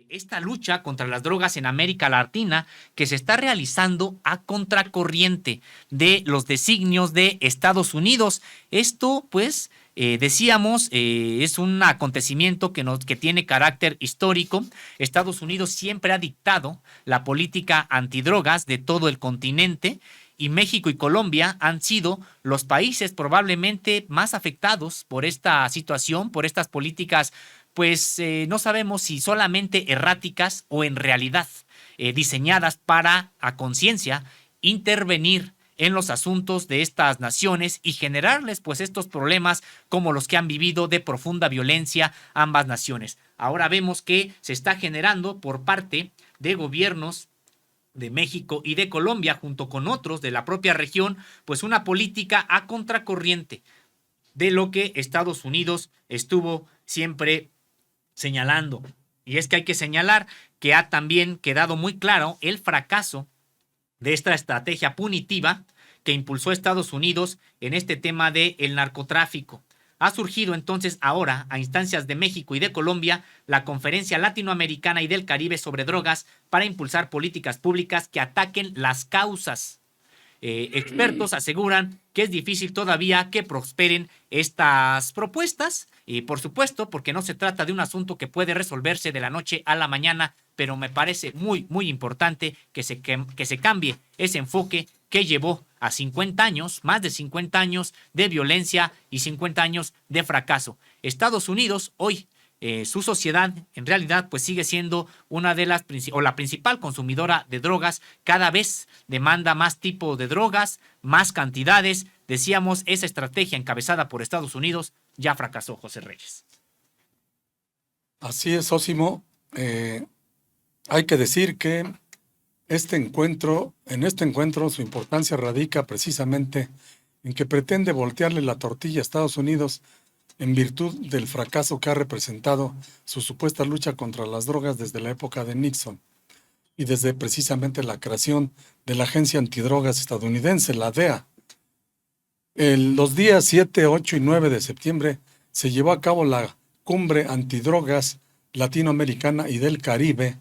esta lucha contra las drogas en América Latina que se está realizando a contracorriente de los designios de Estados Unidos. Esto, pues, decíamos, es un acontecimiento que tiene carácter histórico. Estados Unidos siempre ha dictado la política antidrogas de todo el continente y México y Colombia han sido los países probablemente más afectados por esta situación, por estas políticas, pues no sabemos si solamente erráticas o en realidad diseñadas para a conciencia intervenir en los asuntos de estas naciones y generarles pues estos problemas como los que han vivido de profunda violencia ambas naciones. Ahora vemos que se está generando por parte de gobiernos de México y de Colombia, junto con otros de la propia región, pues una política a contracorriente de lo que Estados Unidos estuvo siempre señalando. Y es que hay que señalar que ha también quedado muy claro el fracaso de esta estrategia punitiva que impulsó Estados Unidos en este tema del narcotráfico. Ha surgido entonces ahora, a instancias de México y de Colombia, la Conferencia Latinoamericana y del Caribe sobre Drogas para impulsar políticas públicas que ataquen las causas. Expertos aseguran que es difícil todavía que prosperen estas propuestas y por supuesto porque no se trata de un asunto que puede resolverse de la noche a la mañana, pero me parece muy importante que se cambie ese enfoque que llevó a 50 años, más de 50 años de violencia y 50 años de fracaso. Estados Unidos hoy su sociedad en realidad pues sigue siendo una de las o la principal consumidora de drogas, cada vez demanda más tipos de drogas, más cantidades. Decíamos, esa estrategia encabezada por Estados Unidos ya fracasó, José Reyes. Así es, Osimo. Hay que decir que en este encuentro su importancia radica precisamente en que pretende voltearle la tortilla a Estados Unidos en virtud del fracaso que ha representado su supuesta lucha contra las drogas desde la época de Nixon y desde precisamente la creación de la Agencia Antidrogas estadounidense, la DEA. Los días 7, 8 y 9 de septiembre se llevó a cabo la Cumbre Antidrogas Latinoamericana y del Caribe,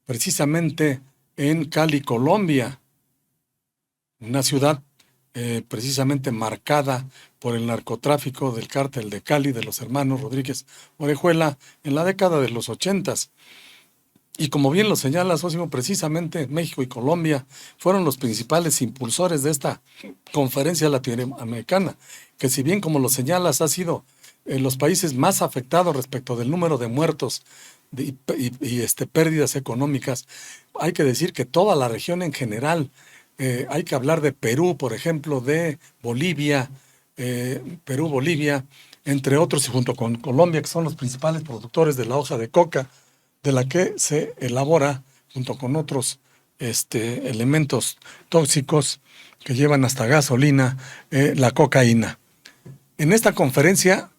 precisamente en Cali, Colombia, una ciudad precisamente marcada por el narcotráfico del cártel de Cali de los hermanos Rodríguez Orejuela en la década de los 80s. Y como bien lo señala Sosimo, precisamente México y Colombia fueron los principales impulsores de esta conferencia latinoamericana, que si bien como lo señalas ha sido los países más afectados respecto del número de muertos y pérdidas económicas, hay que decir que toda la región en general, hay que hablar de Perú, por ejemplo, de Bolivia, Bolivia, entre otros, y junto con Colombia, que son los principales productores de la hoja de coca, de la que se elabora, junto con otros elementos tóxicos que llevan hasta gasolina, la cocaína. En esta conferencia,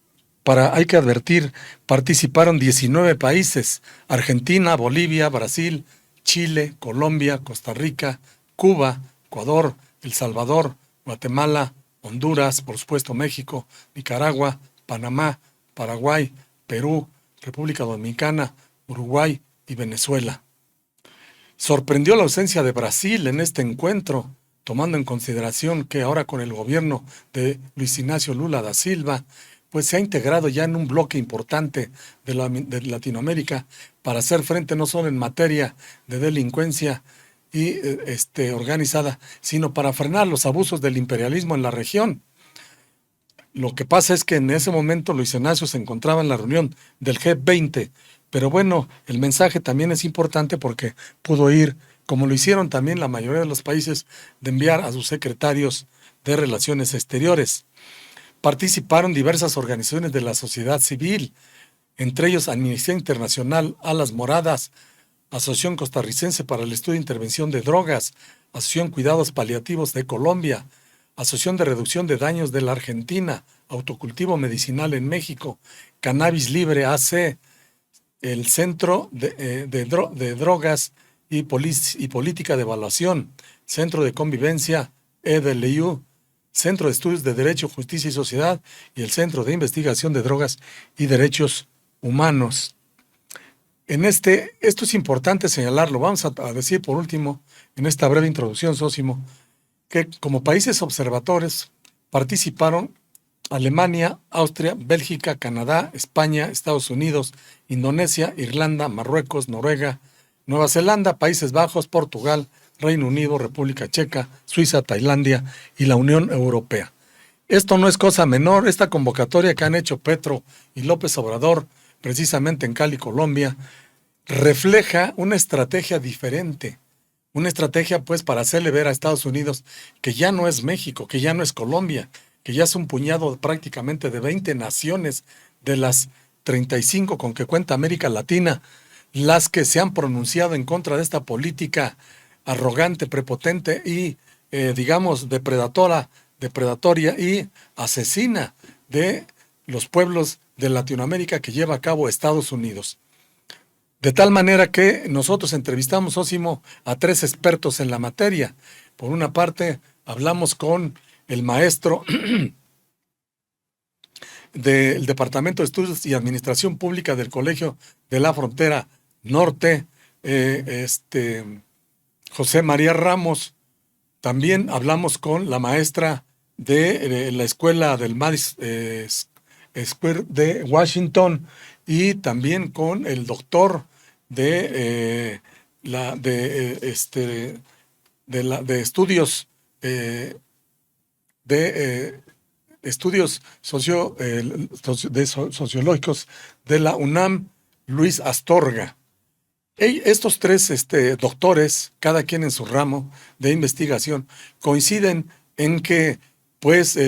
hay que advertir, participaron 19 países: Argentina, Bolivia, Brasil, Chile, Colombia, Costa Rica, Cuba, Ecuador, El Salvador, Guatemala, Honduras, por supuesto México, Nicaragua, Panamá, Paraguay, Perú, República Dominicana, Uruguay y Venezuela. Sorprendió la ausencia de Brasil en este encuentro, tomando en consideración que ahora con el gobierno de Luis Ignacio Lula da Silva, pues se ha integrado ya en un bloque importante de Latinoamérica para hacer frente no solo en materia de delincuencia y organizada, sino para frenar los abusos del imperialismo en la región. Lo que pasa es que en ese momento Luis Ignacio se encontraba en la reunión del G20, pero bueno, el mensaje también es importante porque pudo ir, como lo hicieron también la mayoría de los países, de enviar a sus secretarios de Relaciones Exteriores. Participaron diversas organizaciones de la sociedad civil, entre ellos Amnistía Internacional, Alas Moradas, Asociación Costarricense para el Estudio e Intervención de Drogas, Asociación Cuidados Paliativos de Colombia, Asociación de Reducción de Daños de la Argentina, Autocultivo Medicinal en México, Cannabis Libre AC, el Centro de Drogas y Política de Evaluación, Centro de Convivencia, EDLU, Centro de Estudios de Derecho, Justicia y Sociedad y el Centro de Investigación de Drogas y Derechos Humanos. esto es importante señalarlo. Vamos a decir por último, en esta breve introducción, Sósimo, que como países observadores participaron Alemania, Austria, Bélgica, Canadá, España, Estados Unidos, Indonesia, Irlanda, Marruecos, Noruega, Nueva Zelanda, Países Bajos, Portugal, Reino Unido, República Checa, Suiza, Tailandia y la Unión Europea. Esto no es cosa menor. Esta convocatoria que han hecho Petro y López Obrador, precisamente en Cali, Colombia, refleja una estrategia diferente. Una estrategia, pues, para hacerle ver a Estados Unidos que ya no es México, que ya no es Colombia, que ya es un puñado prácticamente de 20 naciones de las 35 con que cuenta América Latina, las que se han pronunciado en contra de esta política arrogante, prepotente y, digamos, depredatoria y asesina de los pueblos de Latinoamérica que lleva a cabo Estados Unidos. De tal manera que nosotros entrevistamos, Sósimo, a 3 expertos en la materia. Por una parte, hablamos con el maestro del Departamento de Estudios y Administración Pública del Colegio de la Frontera Norte, José María Ramos. También hablamos con la maestra de la escuela del Madison Square de Washington y también con el doctor de estudios sociológicos de la UNAM, Luis Astorga. Estos 3 doctores, cada quien en su ramo de investigación, coinciden en que pues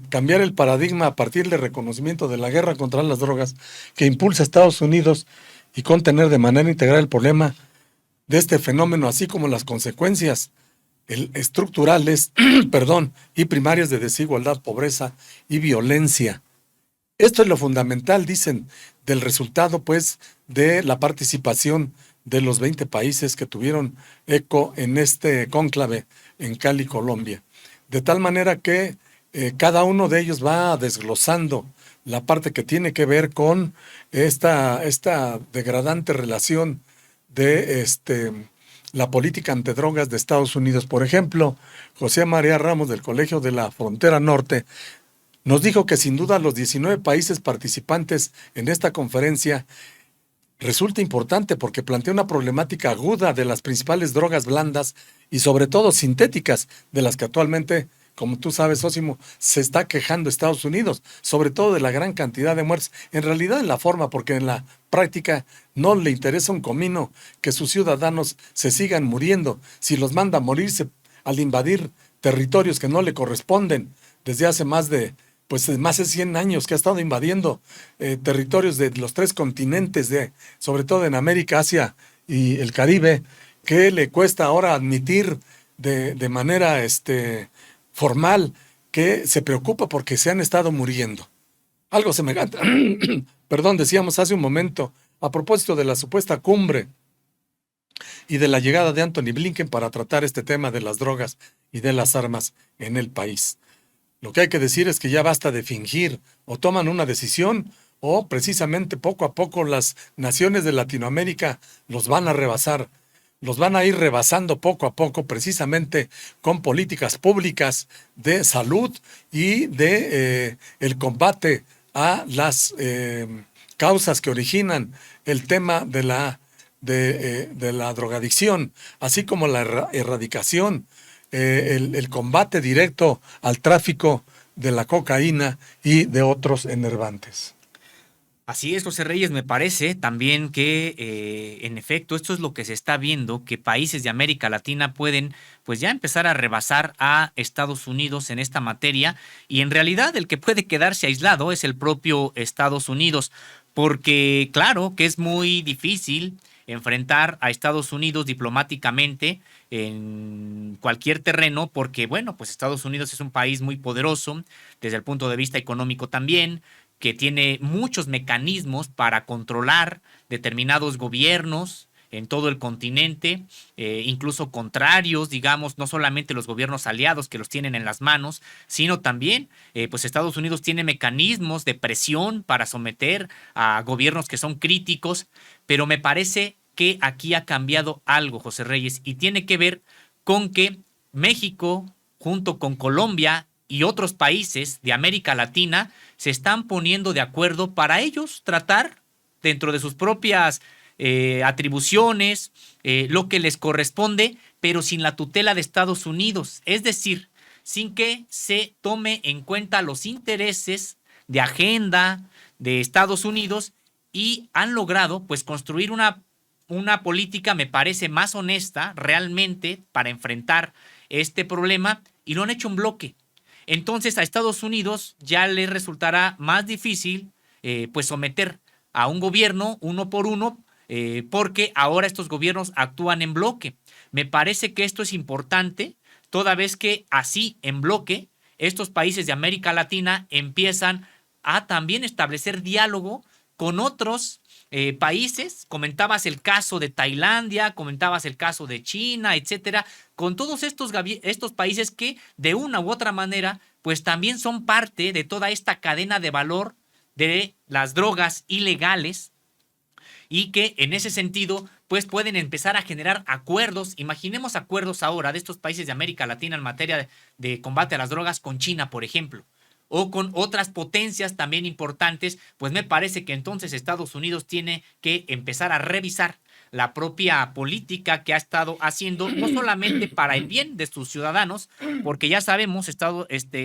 cambiar el paradigma a partir del reconocimiento de la guerra contra las drogas que impulsa a Estados Unidos y contener de manera integral el problema de este fenómeno, así como las consecuencias estructurales y primarias de desigualdad, pobreza y violencia. Esto es lo fundamental, dicen, del resultado, pues, de la participación de los 20 países que tuvieron eco en este cónclave en Cali, Colombia. De tal manera que cada uno de ellos va desglosando la parte que tiene que ver con esta degradante relación de la política antidrogas de Estados Unidos. Por ejemplo, José María Ramos del Colegio de la Frontera Norte nos dijo que sin duda los 19 países participantes en esta conferencia resulta importante porque plantea una problemática aguda de las principales drogas blandas y sobre todo sintéticas, de las que actualmente, como tú sabes, Sósimo, se está quejando Estados Unidos, sobre todo de la gran cantidad de muertes. En realidad en la forma, porque en la práctica no le interesa un comino que sus ciudadanos se sigan muriendo si los manda a morirse al invadir territorios que no le corresponden desde hace más de 100 años que ha estado invadiendo territorios de los 3 continentes, sobre todo en América, Asia y el Caribe, que le cuesta ahora admitir de manera formal que se preocupa porque se han estado muriendo. Algo semejante, perdón, decíamos hace un momento, a propósito de la supuesta cumbre y de la llegada de Anthony Blinken para tratar este tema de las drogas y de las armas en el país. Lo que hay que decir es que ya basta de fingir, o toman una decisión, o precisamente poco a poco las naciones de Latinoamérica los van a rebasar, los van a ir rebasando poco a poco, precisamente con políticas públicas de salud y de el combate a las causas que originan el tema de la drogadicción, así como la erradicación, el combate directo al tráfico de la cocaína y de otros enervantes. Así es, José Reyes, me parece también que en efecto esto es lo que se está viendo, que países de América Latina pueden pues ya empezar a rebasar a Estados Unidos en esta materia, y en realidad el que puede quedarse aislado es el propio Estados Unidos, porque claro que es muy difícil enfrentar a Estados Unidos diplomáticamente en cualquier terreno, porque bueno, pues Estados Unidos es un país muy poderoso desde el punto de vista económico también, que tiene muchos mecanismos para controlar determinados gobiernos en todo el continente, incluso contrarios, digamos, no solamente los gobiernos aliados que los tienen en las manos, sino también, pues Estados Unidos tiene mecanismos de presión para someter a gobiernos que son críticos, pero me parece que aquí ha cambiado algo, José Reyes, y tiene que ver con que México, junto con Colombia y otros países de América Latina, se están poniendo de acuerdo para ellos tratar dentro de sus propias atribuciones, lo que les corresponde, pero sin la tutela de Estados Unidos. Es decir, sin que se tome en cuenta los intereses de agenda de Estados Unidos, y han logrado pues construir una política, me parece, más honesta realmente para enfrentar este problema, y lo han hecho en bloque. Entonces a Estados Unidos ya le resultará más difícil pues someter a un gobierno uno por uno, porque ahora estos gobiernos actúan en bloque. Me parece que esto es importante, toda vez que así en bloque estos países de América Latina empiezan a también establecer diálogo con otros países. Comentabas el caso de Tailandia, comentabas el caso de China, etcétera, con todos estos países que de una u otra manera pues también son parte de toda esta cadena de valor de las drogas ilegales, y que en ese sentido pues pueden empezar a generar acuerdos. Imaginemos acuerdos ahora de estos países de América Latina en materia de combate a las drogas con China, por ejemplo, o con otras potencias también importantes. Pues me parece que entonces Estados Unidos tiene que empezar a revisar la propia política que ha estado haciendo, no solamente para el bien de sus ciudadanos, porque ya sabemos,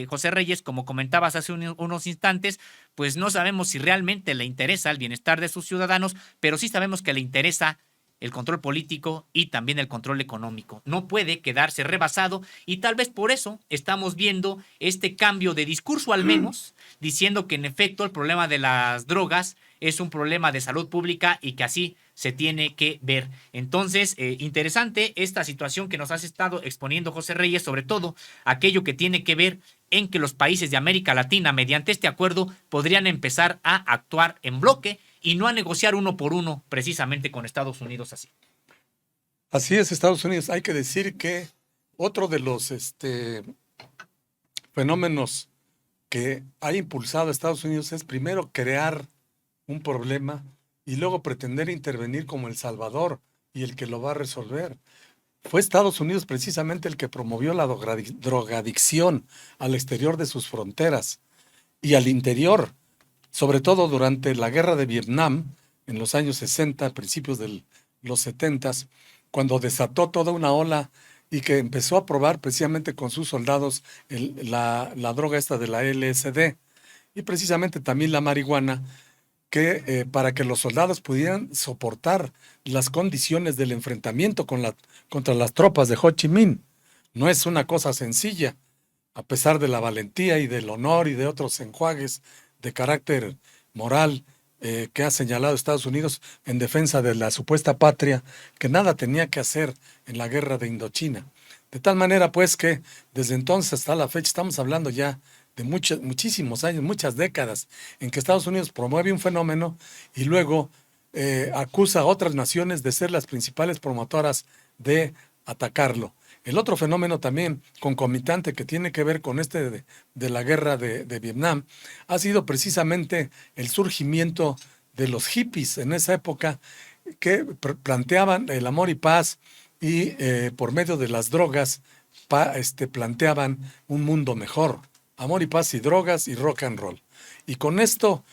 José Reyes, como comentabas hace unos instantes, pues no sabemos si realmente le interesa el bienestar de sus ciudadanos, pero sí sabemos que le interesa el control político y también el control económico. No puede quedarse rebasado, y tal vez por eso estamos viendo este cambio de discurso, al menos, diciendo que en efecto el problema de las drogas es un problema de salud pública y que así se tiene que ver. Entonces, interesante esta situación que nos has estado exponiendo, José Reyes, sobre todo aquello que tiene que ver en que los países de América Latina, mediante este acuerdo, podrían empezar a actuar en bloque y no a negociar uno por uno, precisamente con Estados Unidos así. Así es, Estados Unidos. Hay que decir que otro de los fenómenos que ha impulsado a Estados Unidos es primero crear un problema y luego pretender intervenir como El Salvador y el que lo va a resolver. Fue Estados Unidos precisamente el que promovió la drogadicción al exterior de sus fronteras y al interior, sobre todo durante la guerra de Vietnam, en los años 60, principios de los 70, cuando desató toda una ola y que empezó a probar precisamente con sus soldados la droga esta de la LSD y precisamente también la marihuana, que para que los soldados pudieran soportar las condiciones del enfrentamiento contra las tropas de Ho Chi Minh. No es una cosa sencilla, a pesar de la valentía y del honor y de otros enjuagues de carácter moral que ha señalado Estados Unidos en defensa de la supuesta patria, que nada tenía que hacer en la guerra de Indochina. De tal manera, pues, que desde entonces hasta la fecha estamos hablando ya de muchísimos años, muchas décadas, en que Estados Unidos promueve un fenómeno y luego acusa a otras naciones de ser las principales promotoras de atacarlo. El otro fenómeno también concomitante que tiene que ver con de la guerra de Vietnam ha sido precisamente el surgimiento de los hippies en esa época, que planteaban el amor y paz y por medio de las drogas planteaban un mundo mejor. Amor y paz y drogas y rock and roll. Y con esto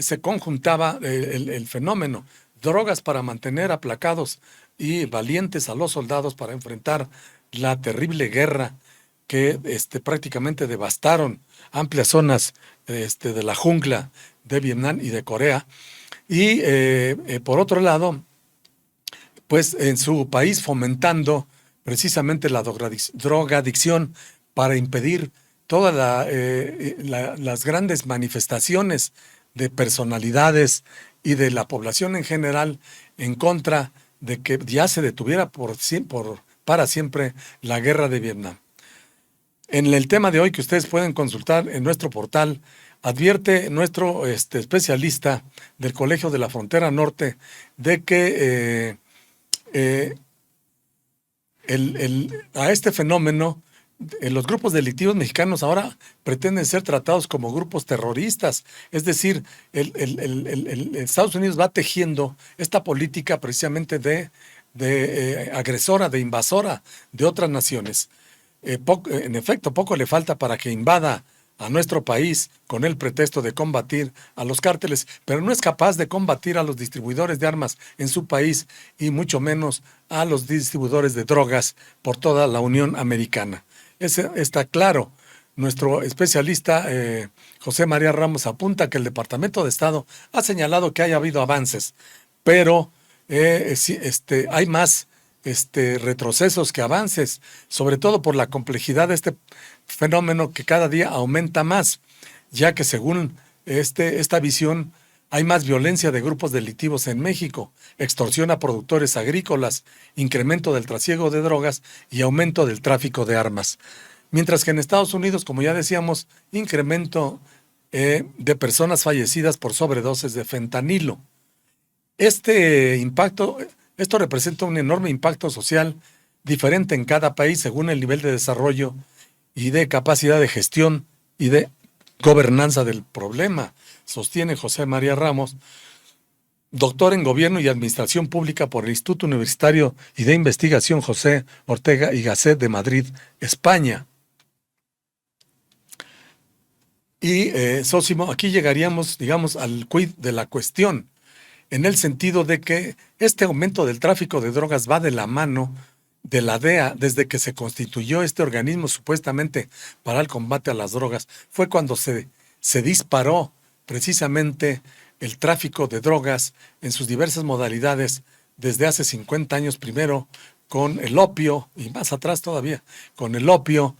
se conjuntaba el fenómeno. Drogas para mantener aplacados y valientes a los soldados para enfrentar la terrible guerra que prácticamente devastaron amplias zonas de la jungla de Vietnam y de Corea. Y por otro lado, pues en su país fomentando precisamente la drogadicción para impedir todas las grandes manifestaciones de personalidades y de la población en general en contra de que ya se detuviera para siempre la guerra de Vietnam. En el tema de hoy, que ustedes pueden consultar en nuestro portal, advierte nuestro especialista del Colegio de la Frontera Norte de que eh, a este fenómeno, los grupos delictivos mexicanos ahora pretenden ser tratados como grupos terroristas. Es decir, Estados Unidos va tejiendo esta política precisamente de agresora, de invasora de otras naciones. En efecto, poco le falta para que invada a nuestro país con el pretexto de combatir a los cárteles, pero no es capaz de combatir a los distribuidores de armas en su país y mucho menos a los distribuidores de drogas por toda la Unión Americana. Está claro. Nuestro especialista José María Ramos apunta que el Departamento de Estado ha señalado que haya habido avances, pero hay más retrocesos que avances, sobre todo por la complejidad de este fenómeno que cada día aumenta más, ya que según esta visión hay más violencia de grupos delictivos en México, extorsión a productores agrícolas, incremento del trasiego de drogas y aumento del tráfico de armas. Mientras que en Estados Unidos, como ya decíamos, incremento de personas fallecidas por sobredosis de fentanilo. Esto representa un enorme impacto social diferente en cada país según el nivel de desarrollo y de capacidad de gestión y de gobernanza del problema, sostiene José María Ramos, doctor en Gobierno y Administración Pública por el Instituto Universitario y de Investigación José Ortega y Gasset de Madrid, España. Y, Sósimo, aquí llegaríamos, digamos, al quid de la cuestión, en el sentido de que este aumento del tráfico de drogas va de la mano de la DEA. Desde que se constituyó este organismo supuestamente para el combate a las drogas, fue cuando se disparó precisamente el tráfico de drogas en sus diversas modalidades desde hace 50 años, primero con el opio y más atrás todavía con el opio,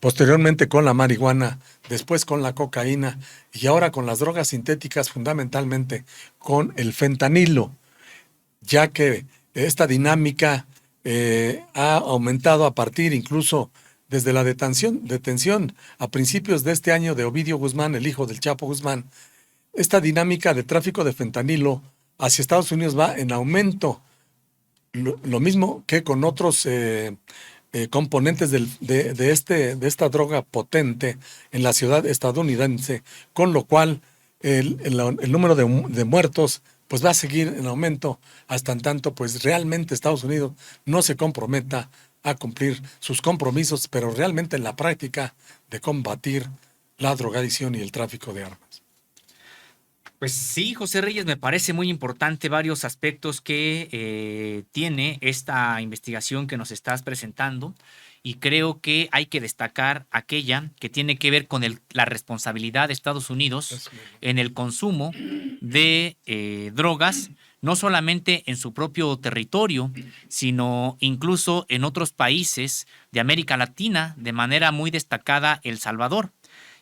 posteriormente con la marihuana, después con la cocaína y ahora con las drogas sintéticas, fundamentalmente con el fentanilo, ya que esta dinámica ha aumentado a partir incluso desde la detención a principios de este año de Ovidio Guzmán, el hijo del Chapo Guzmán. Esta dinámica de tráfico de fentanilo hacia Estados Unidos va en aumento, lo mismo que con otros componentes de esta droga potente en la ciudad estadounidense, con lo cual el número de muertos pues va a seguir en aumento hasta en tanto pues realmente Estados Unidos no se comprometa a cumplir sus compromisos, pero realmente en la práctica de combatir la drogadicción y el tráfico de armas. Pues sí, José Reyes, me parece muy importante varios aspectos que tiene esta investigación que nos estás presentando y creo que hay que destacar aquella que tiene que ver con la responsabilidad de Estados Unidos en el consumo de drogas, no solamente en su propio territorio, sino incluso en otros países de América Latina, de manera muy destacada El Salvador.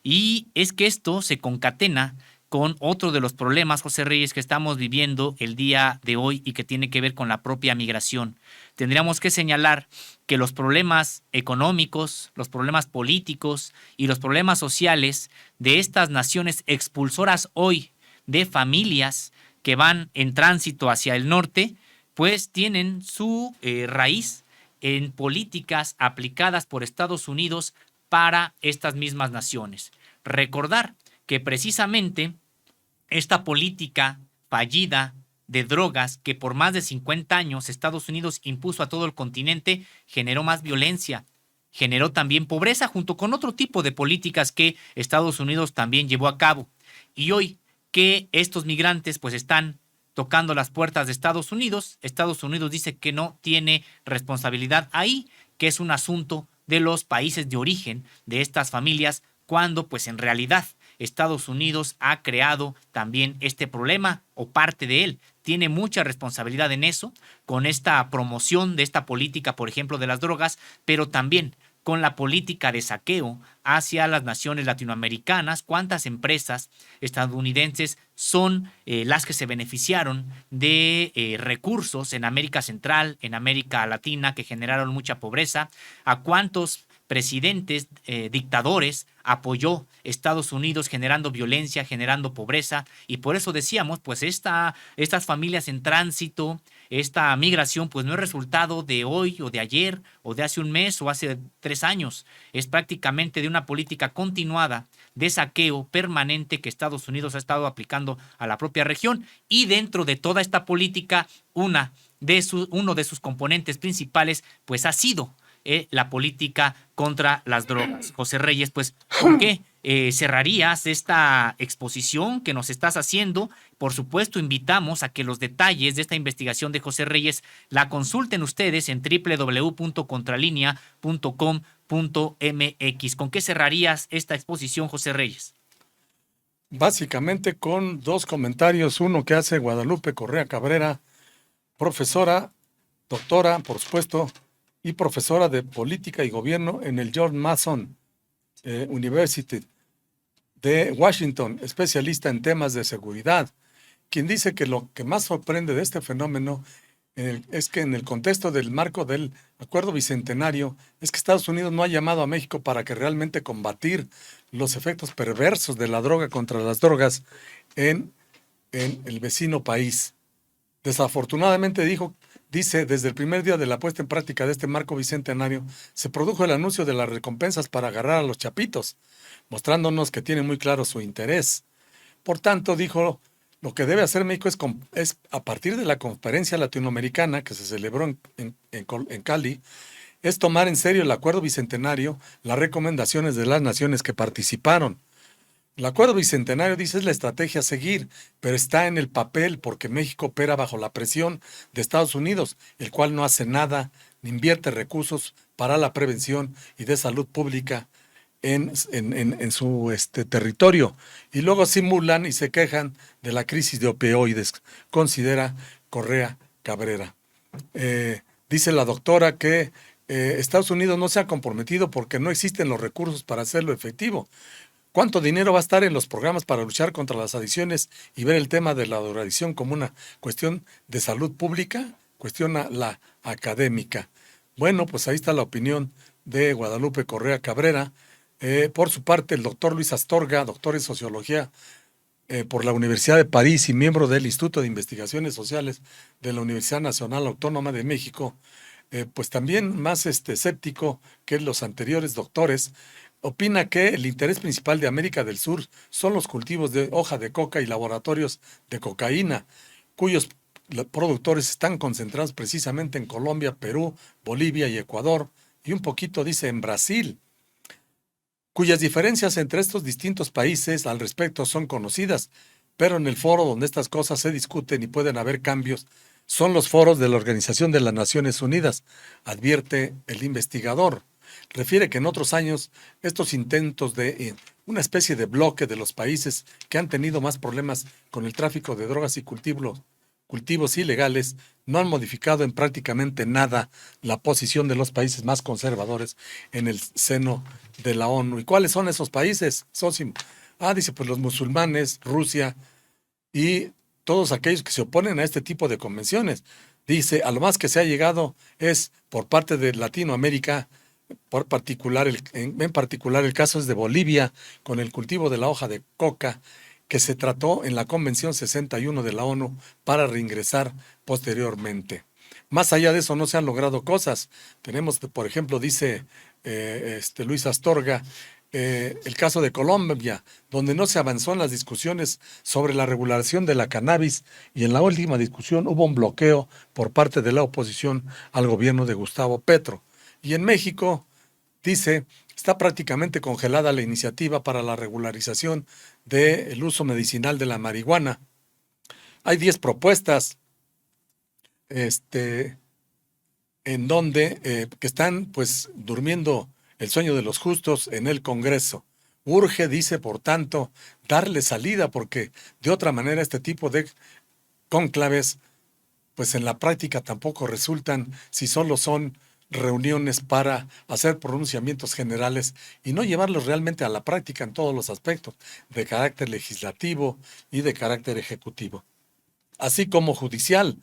Y es que esto se concatena con otro de los problemas, José Reyes, que estamos viviendo el día de hoy y que tiene que ver con la propia migración. Tendríamos que señalar que los problemas económicos, los problemas políticos y los problemas sociales de estas naciones expulsoras hoy de familias que van en tránsito hacia el norte, pues tienen su raíz en políticas aplicadas por Estados Unidos para estas mismas naciones. Recordar que precisamente esta política fallida de drogas que por más de 50 años Estados Unidos impuso a todo el continente generó más violencia, generó también pobreza junto con otro tipo de políticas que Estados Unidos también llevó a cabo. Y hoy que estos migrantes pues están tocando las puertas de Estados Unidos dice que no tiene responsabilidad ahí, que es un asunto de los países de origen de estas familias, cuando pues en realidad Estados Unidos ha creado también este problema o parte de él. Tiene mucha responsabilidad en eso, con esta promoción de esta política, por ejemplo, de las drogas, pero también con la política de saqueo hacia las naciones latinoamericanas. ¿Cuántas empresas estadounidenses son las que se beneficiaron de recursos en América Central, en América Latina, que generaron mucha pobreza? ¿A cuántos presidentes, dictadores, apoyó Estados Unidos generando violencia, generando pobreza? Y por eso decíamos, pues estas familias en tránsito, esta migración pues no es resultado de hoy o de ayer o de hace un mes o hace 3 años. Es prácticamente de una política continuada de saqueo permanente que Estados Unidos ha estado aplicando a la propia región, y dentro de toda esta política uno de sus componentes principales pues ha sido la política contra las drogas. José Reyes, pues, ¿por qué cerrarías esta exposición que nos estás haciendo? Por supuesto, invitamos a que los detalles de esta investigación de José Reyes la consulten ustedes en www.contralinea.com.mx. ¿Con qué cerrarías esta exposición, José Reyes? Básicamente con dos comentarios. Uno que hace Guadalupe Correa Cabrera, profesora, doctora, por supuesto, y profesora de Política y Gobierno en el George Mason University de Washington, especialista en temas de seguridad, quien dice que lo que más sorprende de este fenómeno es que en el contexto del marco del Acuerdo Bicentenario es que Estados Unidos no ha llamado a México para que realmente combatir los efectos perversos de la droga contra las drogas en el vecino país. Desafortunadamente dice, desde el primer día de la puesta en práctica de este marco bicentenario, se produjo el anuncio de las recompensas para agarrar a los chapitos, mostrándonos que tiene muy claro su interés. Por tanto, dijo, lo que debe hacer México es a partir de la conferencia latinoamericana que se celebró en Cali, es tomar en serio el acuerdo bicentenario, las recomendaciones de las naciones que participaron. El acuerdo bicentenario, dice, es la estrategia a seguir, pero está en el papel porque México opera bajo la presión de Estados Unidos, el cual no hace nada ni invierte recursos para la prevención y de salud pública en su territorio. Y luego simulan y se quejan de la crisis de opioides, considera Correa Cabrera. Dice la doctora que Estados Unidos no se ha comprometido porque no existen los recursos para hacerlo efectivo. ¿Cuánto dinero va a estar en los programas para luchar contra las adicciones y ver el tema de la drogadicción como una cuestión de salud pública? Cuestiona la académica. Bueno, pues ahí está la opinión de Guadalupe Correa Cabrera. Por su parte, el doctor Luis Astorga, doctor en sociología por la Universidad de París y miembro del Instituto de Investigaciones Sociales de la Universidad Nacional Autónoma de México, pues también más escéptico que los anteriores doctores, opina que el interés principal de América del Sur son los cultivos de hoja de coca y laboratorios de cocaína, cuyos productores están concentrados precisamente en Colombia, Perú, Bolivia y Ecuador, y un poquito, dice, en Brasil, cuyas diferencias entre estos distintos países al respecto son conocidas, pero en el foro donde estas cosas se discuten y pueden haber cambios son los foros de la Organización de las Naciones Unidas, advierte el investigador. Refiere que en otros años estos intentos de una especie de bloque de los países que han tenido más problemas con el tráfico de drogas y cultivos ilegales no han modificado en prácticamente nada la posición de los países más conservadores en el seno de la ONU. ¿Y cuáles son esos países, Sósimo? Dice, pues los musulmanes, Rusia y todos aquellos que se oponen a este tipo de convenciones. Dice, a lo más que se ha llegado es por parte de Latinoamérica, en particular el caso es de Bolivia, con el cultivo de la hoja de coca, que se trató en la Convención 61 de la ONU para reingresar posteriormente. Más allá de eso no se han logrado cosas. Tenemos, por ejemplo, dice Luis Astorga, el caso de Colombia, donde no se avanzó en las discusiones sobre la regulación de la cannabis y en la última discusión hubo un bloqueo por parte de la oposición al gobierno de Gustavo Petro. Y en México, dice, está prácticamente congelada la iniciativa para la regularización del uso medicinal de la marihuana. Hay 10 propuestas en donde que están pues durmiendo el sueño de los justos en el Congreso. Urge, dice, por tanto, darle salida porque de otra manera este tipo de cónclaves pues en la práctica tampoco resultan si solo son reuniones para hacer pronunciamientos generales y no llevarlos realmente a la práctica en todos los aspectos de carácter legislativo y de carácter ejecutivo, así como judicial,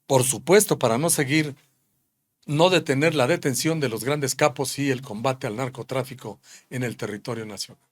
por supuesto, para no detener la detención de los grandes capos y el combate al narcotráfico en el territorio nacional.